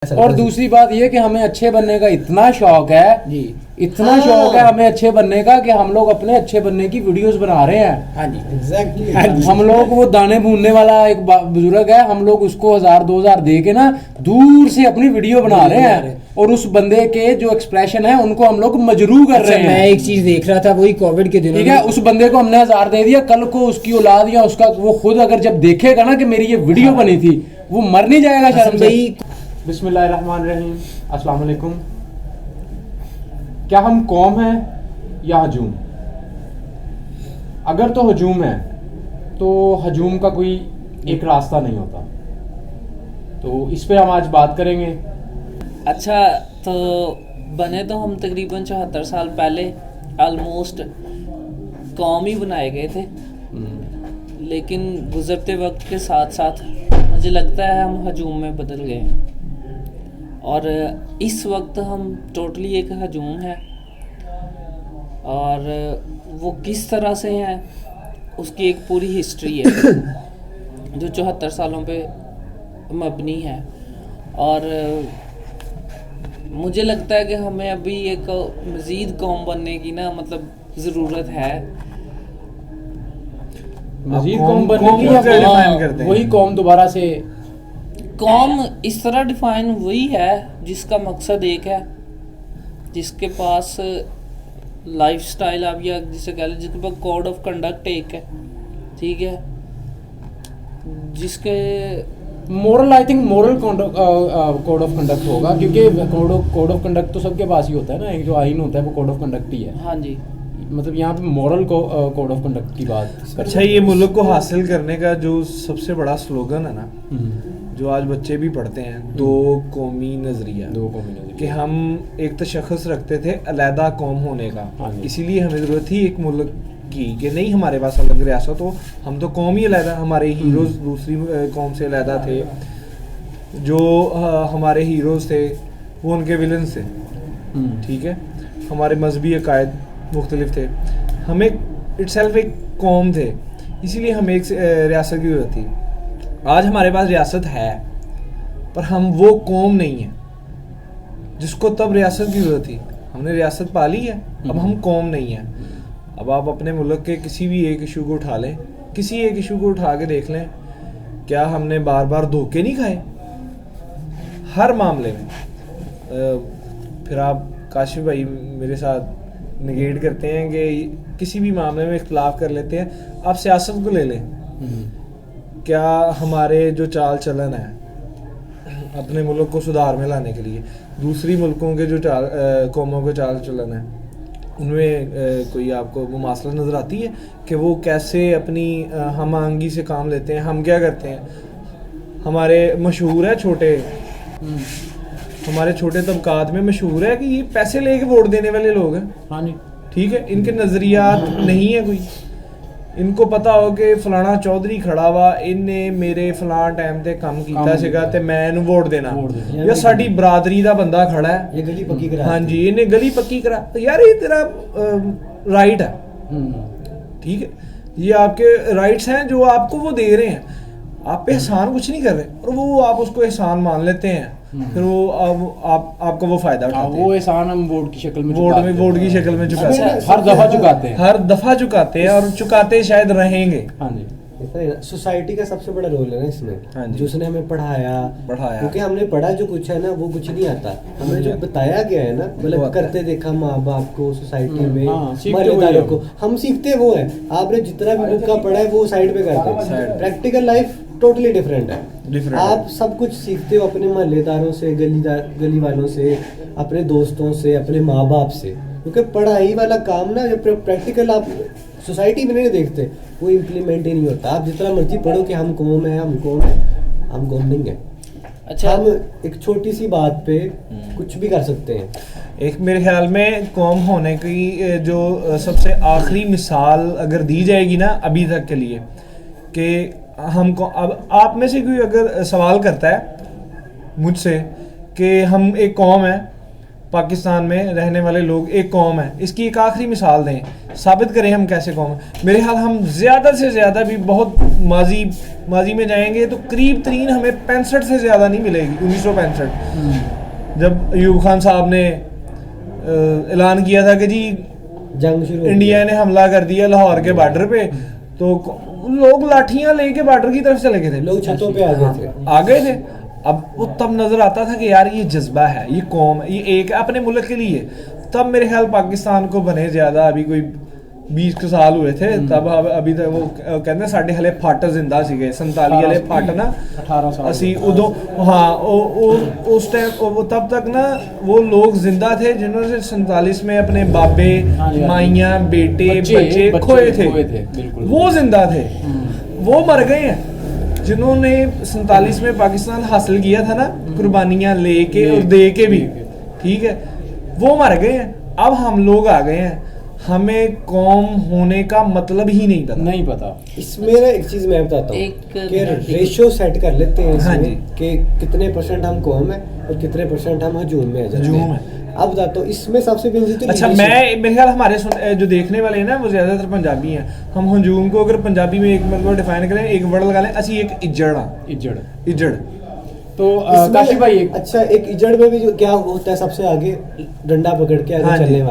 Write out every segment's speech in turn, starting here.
और दूसरी बात ये कि हमें अच्छे बनने का इतना शौक है जी, इतना शौक है हमें अच्छे बनने का कि हम लोग अपने अच्छे बनने की वीडियोस बना रहे हैं। हाँ जी, एग्जैक्टली। हम लोग वो दाने भूनने वाला एक बुजुर्ग है, हम लोग उसको 1000-2000 दे के ना दूर से अपनी वीडियो बना रहे हैं और उस बंदे के जो एक्सप्रेशन है उनको हम लोग मजरू कर रहे हैं। मैं एक चीज देख रहा था वही कोविड के दिनों ठीक है, उस बंदे को हमने 1000 दे दिया, कल को उसकी औलाद या उसका वो खुद अगर जब देखेगा ना कि मेरी ये वीडियो बनी थी, वो मर नहीं जाएगा शर्म से। बिस्मिल्लाहिर्रहमानिर्रहीम, अस्सलाम वालेकुम। क्या हम कौम हैं या हजूम? अगर तो हजूम है तो हजूम का कोई एक रास्ता नहीं होता, तो इस पे हम आज बात करेंगे। अच्छा, तो बने तो हम तकरीबन 74 साल पहले ऑलमोस्ट कौम ही बनाए गए थे, लेकिन गुजरते वक्त के साथ साथ मुझे लगता है हम हजूम में बदल गए और इस वक्त हम टोटली एक हजूम है। और वो किस तरह से हैं उसकी एक पूरी हिस्ट्री है जो 74 सालों पे मबनी है। और मुझे लगता है कि हमें अभी एक मज़ीद कौम बनने की ना मतलब ज़रूरत है। मजीद कौम बनने की या वही कौम दोबारा से? कौम इस तरह डिफाइन वही है जिसका मकसद एक है, जिसके पास लाइफस्टाइल आप या जिसे कह लें जिसके पास कोड ऑफ कंडक्ट एक है, ठीक है, जिसके moral, I think moral code of conduct होगा, क्योंकि कोड ऑफ कंडक्ट तो सबके पास ही होता है ना, एक जो आइन होता है वो कोड ऑफ कंडक्ट ही है। हाँ जी, मतलब यहाँ पे मॉरल कोड ऑफ कंडक्ट की बात। अच्छा, ये मुल्क को हासिल करने का जो सबसे बड़ा स्लोगन है ना, जो आज बच्चे भी पढ़ते हैं, दो कौमी नजरिया, कि हम एक तशख़्ख़ुस रखते थे अलहदा कौम होने का, इसीलिए हमें ज़रूरत थी एक मुल्क की कि नहीं हमारे पास अलग रियासत हो, हम तो कौम ही अलहदा, हमारे हीरोज़ दूसरी कौम से अलहदा थे, जो हमारे हीरोज़ थे वो उनके विलन्स थे, ठीक है, हमारे मजहबी अकायद मुख्तलिफ थे, हमें इटसेल्फ एक कौम थे, इसीलिए हमें एक रियासत की ज़रूरत थी। आज हमारे पास रियासत है पर हम वो कौम नहीं है जिसको तब रियासत की ज़रूरत थी। हमने रियासत पाली है, अब हम कौम नहीं है। अब आप अपने मुल्क के किसी भी एक इशू को उठा लें, किसी एक इशू को उठा के देख लें, क्या हमने बार बार धोखे नहीं खाए हर मामले में? फिर आप काशिफ भाई मेरे साथ निगेट करते हैं कि किसी भी मामले में इख्तलाफ कर लेते हैं, आप सियासत को ले लें, क्या हमारे जो चाल चलन है अपने मुल्क को सुधार में लाने के लिए दूसरी मुल्कों के जो कौमों के चाल चलन है उनमें कोई आपको मुमासला नज़र आती है कि वो कैसे अपनी हम आंगी से काम लेते हैं? हम क्या करते हैं? हमारे मशहूर है हमारे छोटे तबकात में मशहूर है कि ये पैसे लेके वोट देने वाले लोग हैं। हाँ जी, ठीक है, इनके नज़रियात नहीं है कोई, इनको पता हो कि फलाना चौधरी खड़ा हुआ, इन्हें मेरे फलां टाइम ते काम कीता सीगा ते मैं इन्हू वोट देना, या साडी बरादरी दा बंदा खड़ा है, ये गली पक्की करा, हाँ जी, इन्हें गली पक्की करा, तो यार ये तेरा राइट है, ठीक है, ये आपके राइट्स हैं जो आपको वो दे रहे हैं, आप पे एहसान कुछ नहीं कर रहे और वो आप उसको एहसान मान लेते हैं, फिर वो आपको वो फायदा उठाते हैं। वो एहसान हम वोट की शक्ल में वोट की शक्ल में चुकाते हैं, हर दफा चुकाते हैं और चुकाते शायद रहेंगे। हाँ जी, सोसाइटी का सबसे बड़ा रोल है ना इसमें, हाँ जी, जो उसने हमें पढ़ाया, क्योंकि हमने पढ़ा जो कुछ है ना वो कुछ नहीं आता, हमें जो बताया गया है ना, मतलब करते देखा माँ बाप को, सोसाइटी में मालिकदारों को, हम सीखते वो है। आपने जितना भी बुक का पढ़ा है वो साइड पे करते हैं, प्रैक्टिकल लाइफ टोटली डिफरेंट है। आप सब कुछ सीखते हो अपने मोहल्लेदारों से, गली वालों से, अपने दोस्तों से, अपने माँ बाप से, क्योंकि पढ़ाई वाला काम ना जब प्रैक्टिकल आप सोसाइटी में नहीं देखते वो इम्प्लीमेंट ही नहीं होता। आप जितना मर्जी पढ़ो कि हम कौम है, हम कौम नहीं है। अच्छा, हम एक छोटी सी बात पे कुछ भी कर सकते हैं। एक मेरे ख्याल में कौम होने की जो सबसे आखिरी मिसाल अगर दी जाएगी ना अभी तक के लिए, कि हमको अब आप में से कोई अगर सवाल करता है मुझसे कि हम एक कौम है पाकिस्तान में रहने वाले लोग एक कौम है, इसकी एक आखिरी मिसाल दें, साबित करें हम कैसे कौम है। मेरे ख्याल हम ज़्यादा से ज़्यादा भी बहुत माजी में जाएंगे तो करीब तरीन हमें 65 से ज़्यादा नहीं मिलेगी। 1965 जब अयूब खान साहब ने ऐलान किया था कि जी जंग शुरू, इंडिया ने हमला कर दिया लाहौर के बॉर्डर पे, तो लोग लाठियां लेके बॉर्डर की तरफ चले गए थे, लोग छतों पे आ गए थे। अब वो तब नजर आता था कि यार ये जज्बा है, ये कौम है, ये एक है अपने मुल्क के लिए। तब मेरे ख्याल पाकिस्तान को बने ज्यादा अभी कोई 20 के साल हुए थे, तब अभी तक वो कहते साढ़े हले फट जिंदा सीगे 47 हले फट ना 18 साल असी उदो हाँ उस टाइम तब तक ना वो लोग जिंदा थे जिन्होंने 47 में अपने बाबे माइयां बेटे बच्चे खोए थे, वो जिंदा थे। वो मर गए हैं जिन्होंने 47 में पाकिस्तान हासिल किया था ना, कुर्बानियां लेके और दे के भी, ठीक है, वो मर गए हैं। अब हम लोग आ गए हैं, हमें कौम होने का मतलब ही नहीं पता। इसमें ना एक चीज मैं बताता हूँ कि रेशियो सेट कर लेते हैं इसमें, कि कितने % हम कौम है और कितने % हम हजूम में आ जाते हैं। अब बताता हूँ इसमें सबसे बेसिक। अच्छा, मेरे ख्याल हमारे जो देखने वाले हैं ना वो ज्यादातर पंजाबी हैं। हम हजूम को अगर पंजाबी में एक मतलब डिफाइन करें, एक वर्ड लगा लें, असी एक इजड़। तो काशिफ भाई अच्छा, एक इजड़ में भी जो क्या होता है, सबसे आगे डंडा पकड़ के आगे चलने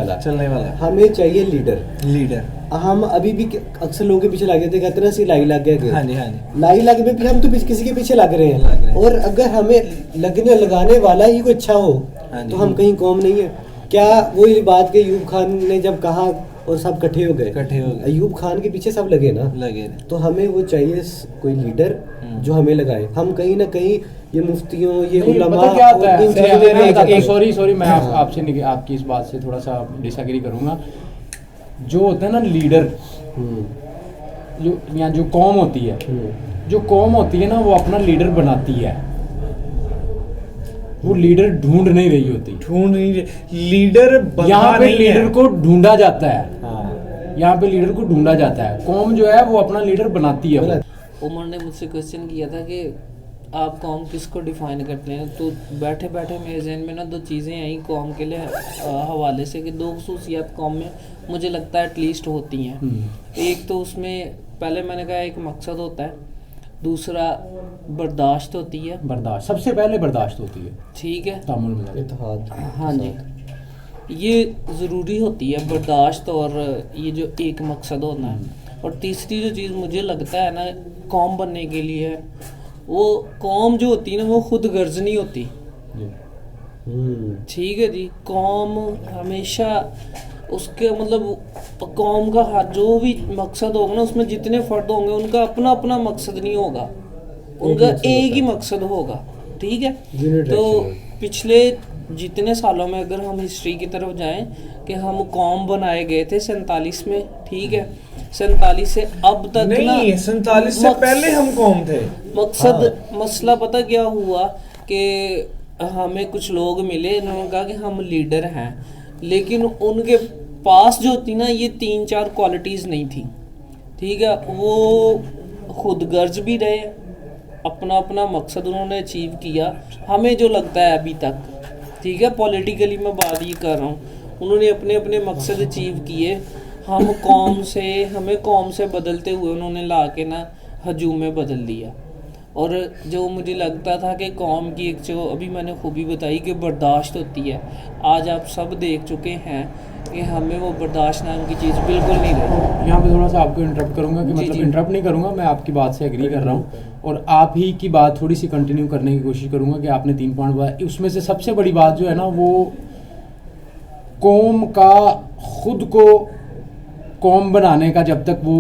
वाला हमें चाहिए लीडर। हम अभी भी अक्सर लोगों के पीछे लगे थे, कहते ना सी लाई लग गए। हाँ जी। लाई लग में भी हम तो किसी के पीछे लग रहे हैं। और अगर हमें लगाने वाला ही कोई अच्छा हो तो हम कहीं कौम नहीं है क्या? वो ये बात के अयूब खान ने जब कहा और सब इकट्ठे हो गए, अयूब खान के पीछे सब लगे ना, तो हमें वो चाहिए कोई लीडर जो हमें लगाए। हम कहीं ना कहीं ये मुफ्तियों, ये उलमा, क्या होता है, सॉरी मैं आपसे आपकी इस बात से थोड़ा सा डिसएग्री करूंगा। जो होता है ना लीडर, जो कौम होती है ना, वो अपना लीडर बनाती है, वो लीडर ढूंढ नहीं रही होती। लीडर यहाँ पे लीडर को ढूंढा जाता है, यहाँ पे लीडर को ढूंढा जाता है। कौम जो है वो अपना लीडर बनाती है। उमर ने मुझसे क्वेश्चन किया था कि आप कौम किसको डिफाइन करते हैं, तो बैठे बैठे मेरे जहन में ना दो चीज़ें आई कौम के लिए हवाले से, कि दो खुसूसियात कौम में मुझे लगता है एटलीस्ट होती हैं। एक तो उसमें पहले मैंने कहा एक मकसद होता है, दूसरा बर्दाश्त होती है। सबसे पहले बर्दाश्त होती है, ठीक है, इत्तेहाद। हाँ जी, ये ज़रूरी होती है बर्दाश्त और ये जो एक मकसद होना है। और तीसरी जो चीज़ मुझे लगता है ना कौम बनने के लिए, वो कौम जो होती है ना वो खुद गर्ज नहीं होती। ठीक है जी, कौम हमेशा उसके मतलब कौम का हर जो भी मकसद होगा ना, उसमें जितने फ़र्द होंगे उनका अपना अपना मकसद नहीं होगा, उनका एक ही मकसद होगा। ठीक है, तो पिछले जितने सालों में अगर हम हिस्ट्री की तरफ जाएं कि हम कौम बनाए गए थे 47 में, ठीक है, 47 से अब तक नहीं, 47 से पहले हम कौम थे। मकसद मसला पता क्या हुआ कि हमें कुछ लोग मिले, इन्होंने कहा कि हम लीडर हैं, लेकिन उनके पास जो थी ना ये 3-4 क्वालिटीज़ नहीं थी। ठीक है, वो खुद गर्ज भी रहे, अपना अपना मकसद उन्होंने अचीव किया। हमें जो लगता है अभी तक, ठीक है, पॉलिटिकली मैं बात ये कर रहा हूँ, उन्होंने अपने अपने मकसद अचीव किए। हमें कौम से बदलते हुए उन्होंने ला के ना हजूम में बदल दिया। और जो मुझे लगता था कि कौम की एक जो अभी मैंने खूबी बताई कि बर्दाश्त होती है, आज आप सब देख चुके हैं कि हमें वो बर्दाश्त नाम की चीज़ बिल्कुल नहीं रही। यहाँ पे थोड़ा सा आपको इंटरप्ट करूँगा कि मतलब इंटरप्ट नहीं करूँगा, मैं आपकी बात से एग्री कर रहा हूँ और आप ही की बात थोड़ी सी कंटिन्यू करने की कोशिश करूँगा कि आपने 3 पॉइंट बताए, उसमें से सबसे बड़ी बात जो है ना वो कौम का खुद को कौम बनाने का जब तक वो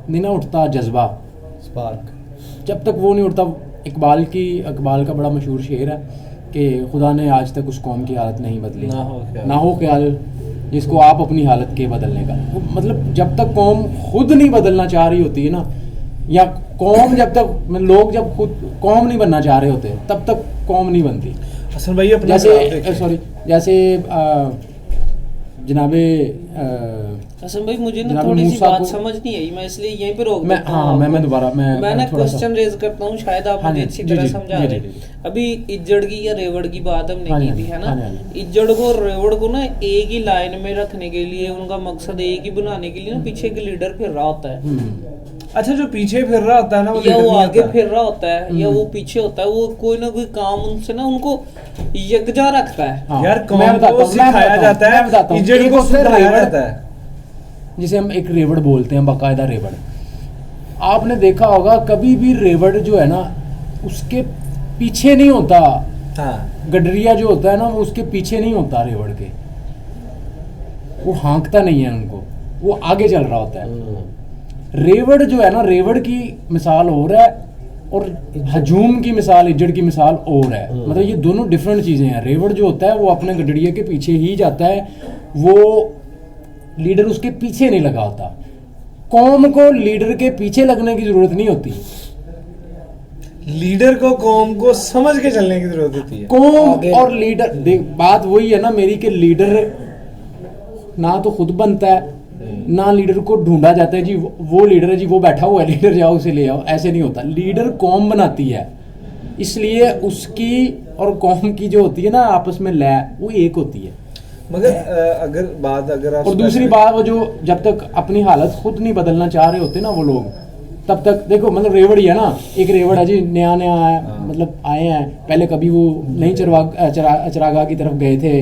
नहीं ना उठता जज्बा, स्पार्क, जब तक वो नहीं उठता। इकबाल का बड़ा मशहूर शेर है कि खुदा ने आज तक उस कौम की हालत नहीं बदली, ना हो ख्याल जिसको आप अपनी हालत के बदलने का। मतलब जब तक कौम खुद नहीं बदलना चाह रही होती है ना, या कौम जब तक लोग जब खुद कौम नहीं बनना चाह रहे होते तब तक कौम नहीं बनती। हसन भाई जैसे जनाबे हसन भाई मुझे ना जनाब थोड़ी सी मूसा बात को- समझ नहीं आई, मैं इसलिए यहीं पे रोक मैं देता हाँ हूँ मैं आपको। दोबारा मैं ना थोड़ा सा- क्वेश्चन रेज करता हूँ, शायद आप हाँ मुझे जी, अच्छी जी, तरह जी, समझा जी, रहे जी, जी। हैं। अभी इज्जड़ की या रेवड़ की बात हमने हाँ जी, की हाँ थी जी, है ना, हाँ जी, हाँ जी। इज्जड़ को रेवड़ को ना एक ही लाइन में रखने के लिए, उनका मकसद एक ही बनाने के लिए ना पीछे एक लीडर फिर रहा होता है, अच्छा जो पीछे फिर रहा होता है ना वो या leader वो नहीं आगे होता। फिर रहा होता है या वो पीछे होता है, वो कोई ना कोई काम उनसे ना उनको यकजा रखता है। हाँ, यार कौम मैं बताता को हूँ, सिखाया जाता मैं बताता है, हूँ। इज्जत एक को होता है सिखाया रेवड़, जाता है। जिसे हम एक रेवड़ बोलते हैं, बाकायदा रेवड़। आपने देखा होगा कभी भी रेवड़ जो है ना उसके पीछे नहीं होता, हाँ गडरिया जो होता है ना वो उसके पीछे नहीं होता रेवड़ के, वो हाँकता नहीं है उनको, वो आगे चल रहा होता है। रेवड़ जो है ना, रेवड़ की मिसाल और है और हजूम की मिसाल, इज्जड़ की मिसाल और है। मतलब ये दोनों डिफरेंट चीज़ें हैं। रेवड़ जो होता है वो अपने गडरिया के पीछे ही जाता है, वो लीडर उसके पीछे नहीं लगा होता। कौम को लीडर के पीछे लगने की जरूरत नहीं होती, लीडर को कौम को समझ के चलने की जरूरत होती है। कौम और लीडर देख, बात वही है ना मेरी, कि लीडर ना तो खुद बनता है ना लीडर को ढूंढा जाता है जी वो लीडर है जी, वो बैठा हुआ है लीडर, जाओ उसे ले आओ, ऐसे नहीं होता। लीडर कौम बनाती है, इसलिए उसकी और कौम की जो होती है ना आपस में लय, वो एक होती है। मगर अगर आप और दूसरी बात, वो जो जब तक अपनी हालत खुद नहीं बदलना चाह रहे होते ना वो लोग, तब तक देखो, मतलब रेवड़ ही है ना, एक रेवड़ है जी, नया नया है, मतलब आए हैं, पहले कभी वो नहीं चरागाह की तरफ गए थे,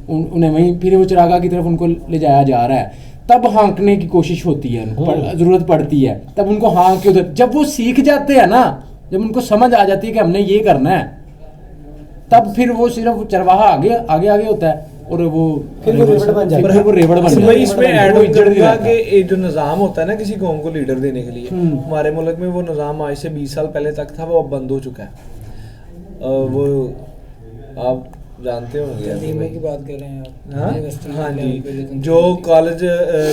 उन्हें वहीं फिर वो चरागाह की तरफ उनको ले जाया जा रहा है, तब हाँकने की कोशिश होती है, जरूरत पड़ती है, तब उनको हाँक के उधर, जब वो सीख जाते हैं ना, जब उनको समझ आ जाती है कि हमने ये करना है, तब फिर वो सिर्फ चरवाहा आगे आगे आगे होता है और वो फिर वो रेवड़ बन जाता है। फिर वो रेवड़ बन जाता है। इसमें ऐड वो इज्जत नहीं करूंगा रहता। कि ये जो निज़ाम होता है ना किसी कौम को लीडर देने के लिए, हमारे मुल्क में वो निज़ाम आज से 20 साल पहले तक था, वो अब बंद हो चुका है। वो आप जानते होंगे तंजीमों की बात कर रहे हैं आप, हाँ यूनिवर्सिटी हाँ लेवल पे जी, तंजीमें जो होती कॉलेज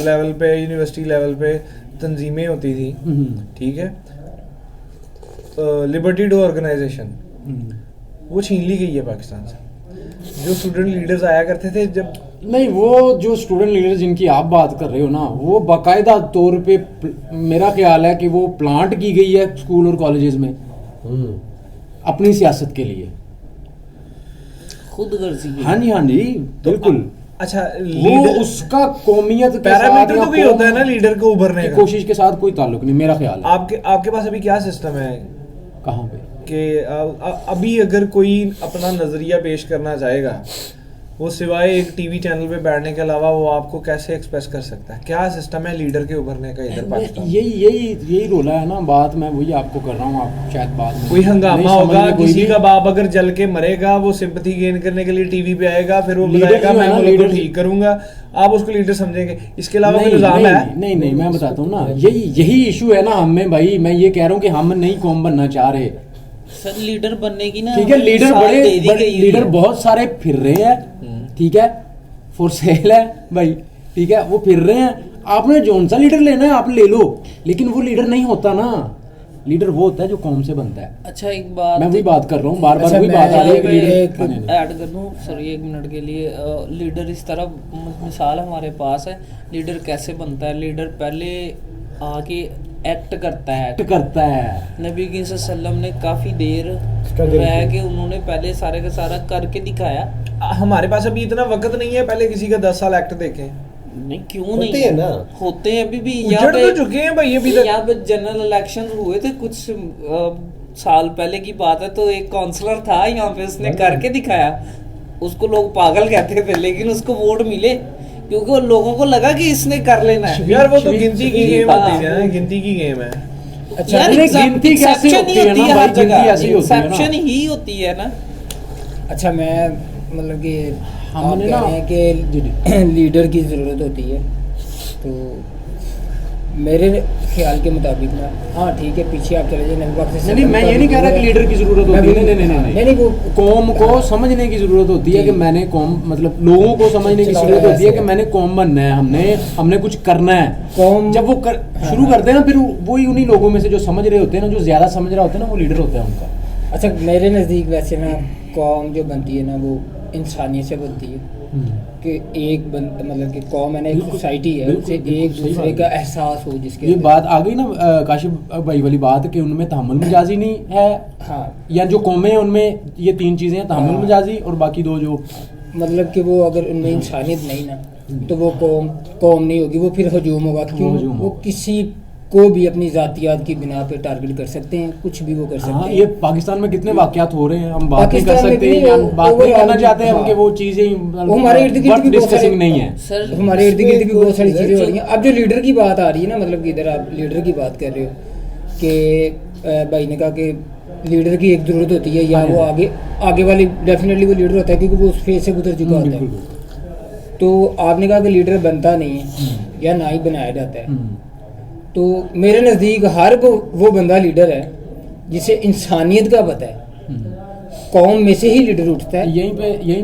लेवल पे, यूनिवर्सिटी लेवल पे तंजीमें होती थी, ठीक है, लिबर्टी डे ऑर्गेनाइजेशन वो छीन ली गई है पाकिस्तान से। जो स्टूडेंट लीडर्स आया करते थे, जब नहीं, वो जो स्टूडेंट लीडर जिनकी आप बात कर रहे हो ना, वो बाकायदा तौर पे मेरा ख्याल है कि वो प्लांट की गई है स्कूल और कॉलेजेस में अपनी सियासत के लिए। खुद गर्जी की। हाँ जी, हाँ जी, बिल्कुल। अच्छा वो लीडर उसका कौमियत के पैरामीटर साथ तो भी होता है ना लीडर को उभरने की का। कोशिश के साथ कोई ताल्लुक नहीं, मेरा ख्याल है। आपके पास अभी क्या सिस्टम है कहाँ पे कि अभी अगर कोई अपना नजरिया पेश करना चाहेगा, वो सिवाय एक टीवी चैनल पे बैठने के अलावा वो आपको कैसे एक्सप्रेस कर सकता है? क्या सिस्टम है लीडर के उभरने का इधर पाकिस्तान? यही रोला है ना, बात मैं वही आपको कर रहा हूँ, आप शायद बात में कोई हंगामा नहीं समझ होगा, रहे कोई किसी भी। का बाप अगर जल के मरेगा, वो सिंपैथी गेन करने के लिए टीवी पे आएगा, फिर वो लीडर बताएगा जो है मैं ना, मुल्क को लीडर- ठीक करूंगा, आप उसको लीडर समझेंगे। इसके अलावा कोई नहीं, निजाम नहीं, है? नहीं, मैं बताता हूँ ना, यही इशू है ना हमें भाई। मैं ये कह रहा हूँ कि हम नहीं कौम बनना चाह रहे, सर लीडर बनने की ना ठीक है। लीडर मिसाल दे दी बड़े गई हुई लीडर है। बहुत सारे फिर रहे हैं, ठीक है, फॉर सेल है भाई, ठीक है, वो फिर रहे हैं। आपने जौन सा लीडर लेना है आप ले लो, लेकिन वो लीडर नहीं होता ना। लीडर वो होता है जो कौम से बनता है। अच्छा एक बात मैं वही बात कर रहा हूँ, बार बार अच्छा, वही बात आ रही है कि मैं एक- लीडर ऐड कर दूं सर 1 मिनट के लिए। लीडर इस तरह मिसाल हमारे पास है, लीडर कैसे बनता है। लीडर पहले आके एक्ट करता है। एक्ट करता है। नबी की सल्लम ने काफ़ी देर Struggle रह की। के उन्होंने पहले सारे का सारा करके दिखाया। हमारे पास अभी इतना वक्त नहीं है पहले किसी का 10 साल एक्ट देखें। नहीं क्यों होते नहीं हैं ना। होते हैं अभी भी। उजड़ तो चुके हैं भाई अभी तक। यहाँ पे जनरल इलेक्शन हुए थे कुछ साल पहले की बात है, तो एक काउंसलर था यहाँ पे, उसने करके दिखाया। उसको लोग पागल कहते थे, लेकिन उसको वोट मिले क्योंकि वो लोगों को लगा कि इसने कर लेना है। यार वो तो गिनती की गेम हाँ। होती है ना, गिनती की गेम है। अच्छा यार नहीं, exception गिनती कैसे ही होती है ना हर भाई, गिनती जगह। ऐसी होती है ना। Exception ही होती है ना। अच्छा मैं मतलब कि आप हमने कह ना- रहे हैं कि लीडर की ज़रूरत होती है, तो मेरे ख्याल के मुताबिक ना, हाँ ठीक है, पीछे आप चले जाए नबी पाक से। नहीं, मैं ये नहीं कह रहा कि लीडर की जरूरत होती है, नहीं, वो कौम को समझने की जरूरत होती है कि मैंने कौम, मतलब लोगों को समझने की जरूरत होती है कि मैंने कौम बनना है, हमने कुछ करना है। कौम जब वो शुरू करते हैं ना, फिर वही उन्हीं लोगों में से जो समझ रहे होते हैं ना, जो ज्यादा समझ रहा होता है ना, वो लीडर होता है उनका। अच्छा मेरे नज़दीक वैसे ना कौम जो बनती है ना वो इंसानियत से बनती है। कि एक मतलब कि कौम है ना, एक सोसाइटी है, उससे एक दूसरे का एहसास हो, जिसके ये बात आ गई ना काशिफ भाई वाली बात कि उनमें तहम्मुल मजाजी नहीं है। हाँ, या जो कौमें हैं उनमें ये 3 चीज़ें हैं, तहम्मुल मजाजी और बाकी 2 जो मतलब कि वो अगर उनमें इंसानियत नहीं ना तो वो कौम नहीं होगी, वो फिर हजूम होगा। क्यों? वो किसी को भी अपनी ज़ातियात की बिना पे टारगेट कर सकते हैं, कुछ भी वो कर सकते हैं। ये पाकिस्तान में कितने वाक़यात हो रहे हैं, हम बात नहीं कर सकते या बात नहीं करना चाहते हैं कि वो चीज़ें हमारे इर्द गिर्द भी डिस्कसिंग नहीं है सर। हमारे इर्द गिर्द भी बहुत सारी चीज़ें हो रही हैं। अब जो लीडर की बात आ रही है ना, मतलब कि इधर आप लीडर की बात कर रहे हो कि भाई ने कहा कि लीडर की एक ज़रूरत होती है, या वो आगे वाली डेफिनेटली वो लीडर होता है क्योंकि वो उस फेज से गुजर चुका होता है। तो आपने कहा कि लीडर बनता नहीं है या ना ही बनाया जाता है, तो मेरे नज़दीक हर वो बंदा लीडर है जिसे इंसानियत का पता है। कौम में से ही लीडर उठता है। यहीं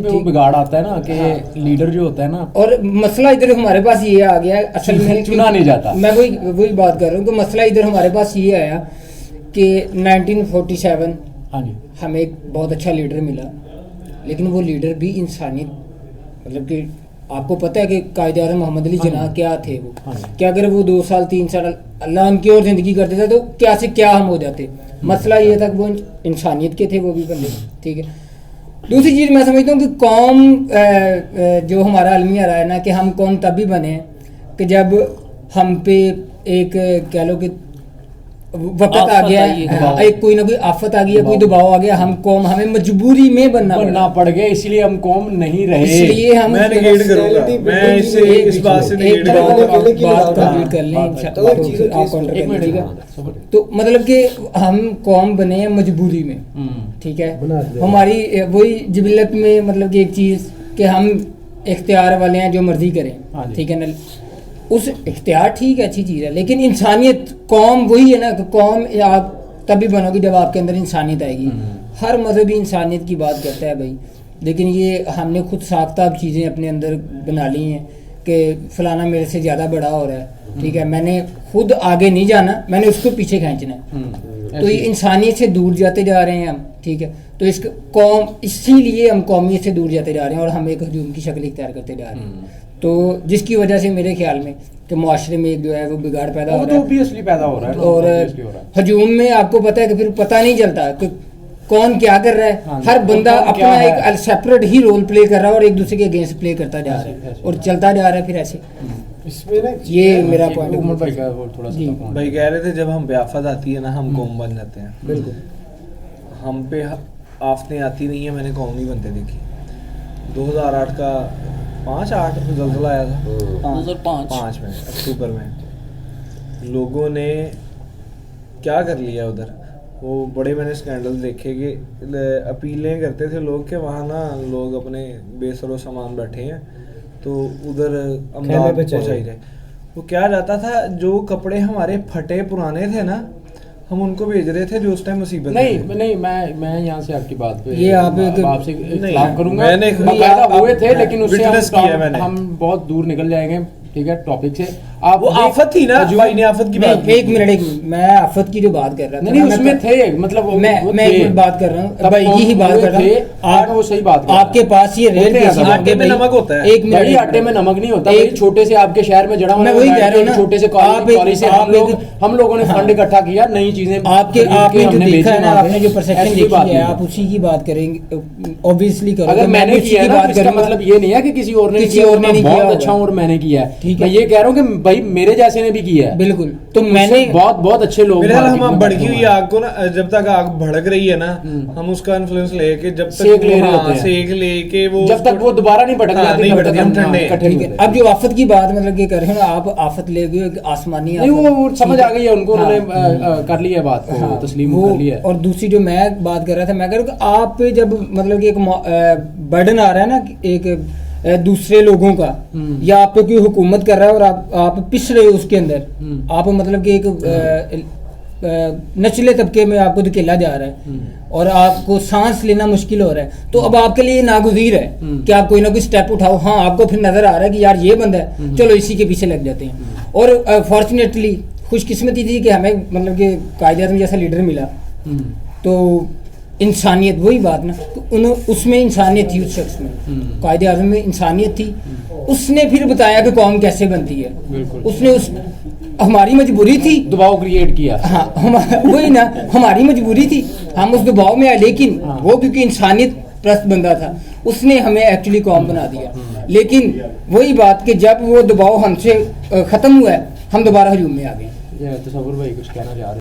पे वो बिगाड़ आता है ना कि लीडर जो होता है ना, और मसला इधर हमारे पास ये आ गया है, असल में चुना नहीं जाता। मैं वही बात कर रहा हूँ कि मसला इधर हमारे पास ये आया कि 1947 हमें एक बहुत अच्छा लीडर मिला, लेकिन वो लीडर भी इंसानियत, मतलब कि आपको पता है कि कायदे आज़म मोहम्मद अली जिन्ना क्या थे वो, क्या अगर वो 2 साल 3 साल अल्लाह उनकी और ज़िंदगी करते थे तो क्या से क्या हम हो जाते। मसला ये था कि वो इंसानियत के थे वो भी बंदे, ठीक है। दूसरी चीज़ मैं समझता हूँ कि कौम जो हमारा अलमिया रहा है ना कि हम कौम तभी बने कि जब हम पे एक कह लो कि वक्त आ गया, एक कोई ना कोई आफत आ गई है, कोई दबाव आ गया, हम कौम हमें मजबूरी में बनना पड़ गया, इसलिए हम कौम नहीं रहे। इसलिए हम मैं नेगेट करूंगा, मैं इस बात से नेगेट कर लें, तो मतलब कि हम कौम बने हैं मजबूरी में, ठीक है। हमारी वही जिबिलत में मतलब कि एक चीज कि हम इख्तियार वाले हैं, जो मर्जी करें, ठीक है ना। उस इख्तियार ठीक है, अच्छी चीज़ है, लेकिन इंसानियत कौम वही है ना कि कौम आप तभी बनोगे जब आपके अंदर इंसानियत आएगी। हर मजहबी इंसानियत की बात करता है भाई, लेकिन ये हमने खुद साख्ता चीज़ें अपने अंदर बना ली हैं कि फलाना मेरे से ज़्यादा बड़ा हो रहा है, ठीक है, मैंने खुद आगे नहीं जाना, मैंने उसको पीछे खींचना है। तो ये इंसानियत से दूर जाते जा रहे हैं हम, ठीक है। तो इस कौम, इसीलिए हम कौमियत से दूर जाते जा रहे हैं और हम एक हजूम की शक्ल इख्तियार करते जा रहे हैं। तो जिसकी वजह से मेरे ख्याल में कि मुआशरे में एक जो है वो बिगाड़ पैदा हो रहा है, ऑब्वियसली पैदा हो रहा है। और हजूम में आपको पता है कि फिर पता नहीं चलता कि कौन क्या कर रहा है। हर बंदा अपना एक सेपरेट ही रोल प्ले कर रहा है और एक दूसरे के अगेंस्ट प्ले करता जा रहा है और चलता जा रहा है फिर ऐसे। इसमें ना ये मेरा पॉइंट है। भाई कह रहे थे जब हम पे आफत आती है ना हम कौम बन जाते हैं। बिल्कुल, हम पे आफतें आती नहीं है, मैंने कौम नहीं बनते देखी। 2008 का 5-8 में ज़लज़ला आया था, 2005 में अक्टूबर में। लोगों ने क्या कर लिया उधर, वो बड़े मैंने स्कैंडल देखे कि अपीलें करते थे लोग के वहाँ ना लोग अपने बेसरो सामान बैठे हैं तो उधर अमदाद पहुँचाई रहे। वो क्या जाता था, जो कपड़े हमारे फटे पुराने थे ना हम उनको भेज रहे थे जो उस टाइम मुसीबत नहीं मैं यहाँ से आपकी बात पे ये आपसे इख्तिलाफ करूंगा। मैंने हुए थे लेकिन उससे हम बहुत दूर निकल जाएंगे, ठीक है, टॉपिक से। आप वो आफत थी ना, भाई ने आफत की बात। एक मिनट मैं आफत की जो बात कर रहा था नहीं उसमें थे, मतलब मैं एक बात कर रहा हूँ, भाई यही बात कर रहा हूँ। आप वो सही बात, आपके पास ये रेल आटे में नमक होता है। एक मिनट, आटे में नमक नहीं होता। छोटे से आपके शहर में जड़ा, मैं वही कह रहा हूँ ना, छोटे से कॉलेज से हम लोगों ने फंड इकट्ठा किया, नई चीजें आपने जो देखा है ना, आपने जो परसेप्शन देखी है, आप उसी की बात करेंगे ऑब्वियसली करो। अगर मैंने किया ना इसका मतलब ये नहीं है कि किसी और ने बहुत अच्छा और मैंने किया है, ठीक है। मैं ये कह रहा हूँ कि भाई मेरे जैसे ने भी किया है, बिल्कुल। तो मैंने बहुत अच्छे लोग, हम भड़की हुई आग को ना, जब तक आग भड़क रही है ना हम उसका इन्फ्लुएंस लेके जब तक सेक लेके वो जब तक वो दोबारा नहीं भड़क जाती हम ठंडे। अब जो आफत की बात मतलब ये कर रहे हो आप, आफत ले गए आसमानी, नहीं वो समझ आ गई है उनको, उन्होंने कर लिया बात को, तस्लीम कर लिया। और दूसरी जो मैं बात कर रहा था, मैं कह रहा हूँ आप पे जब मतलब कि एक बर्डन आ रहा है ना एक दूसरे लोगों का, या आप पे कोई हुकूमत कर रहा है और आप पिस रहे हो उसके अंदर, आप मतलब कि एक नचले तबके में आपको धकेला जा रहा है और आपको सांस लेना मुश्किल हो रहा है, तो अब आपके लिए नागुज़ीर है कि आप कोई ना कोई स्टेप उठाओ। हाँ, आपको फिर नजर आ रहा है कि यार ये बंदा है, चलो इसी के पीछे लग जाते हैं। और फॉर्चुनेटली खुशकिस्मती थी कि हमें मतलब कि कायदे आज़म जैसा लीडर मिला, तो इंसानियत, वही बात ना, तो उसमें इंसानियत थी, उस शख्स में कायदे आज़म में इंसानियत थी। उसने फिर बताया कि कौम कैसे बनती है, उसने उस हमारी मजबूरी थी, दबाव क्रिएट किया। हाँ वही ना, हमारी मजबूरी थी, हम उस दबाव में आए, लेकिन वो क्योंकि इंसानियत प्रस्त बंदा था, उसने हमें एक्चुअली कौम बना दिया। लेकिन वही बात कि जब वो दबाव हमसे ख़त्म हुआ है, हम दोबारा हजूम में आ गए। तसव्वुर भाई कुछ कहना चाह रहे हैं?